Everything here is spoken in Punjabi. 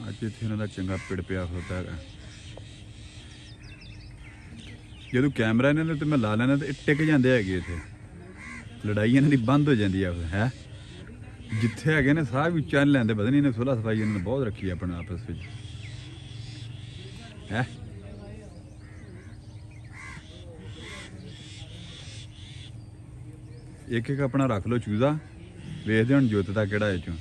ਅੱਜ ਇੱਥੇ ਇਹਨਾਂ ਦਾ ਚੰਗਾ ਪਿੜ ਪਿਆ ਖਲੋਤਾ ਹੈਗਾ। ਜਦੋਂ ਕੈਮਰਾ ਇਹਨਾਂ ਦੇ ਤੇ ਮੈਂ ਲਾ ਲੈਣਾ ਤੇ ਟਿਕ ਜਾਂਦੇ ਹੈਗੇ ਇੱਥੇ, ਲੜਾਈ ਇਹਨਾਂ ਦੀ ਬੰਦ ਹੋ ਜਾਂਦੀ ਆ ਹੈ। ਜਿੱਥੇ ਹੈਗੇ ਨੇ ਸਾਹ ਵੀ ਚੱਲ ਲੈਂਦੇ, ਪਤਾ ਨਹੀਂ ਇਹਨੇ ਸੁਲ੍ਹਾ ਸਫਾਈ ਇਹਨਾਂ ਨੇ ਬਹੁਤ ਰੱਖੀ ਆਪਣੇ ਆਪਸ ਵਿੱਚ ਹੈ। ਇੱਕ ਇੱਕ ਆਪਣਾ ਰੱਖ ਲਓ ਚੂਜ਼ਾ, ਵੇਖਦੇ ਹੁਣ ਜੁੱਤ ਦਾ ਕਿਹੜਾ ਇਹ ਚੋਂ।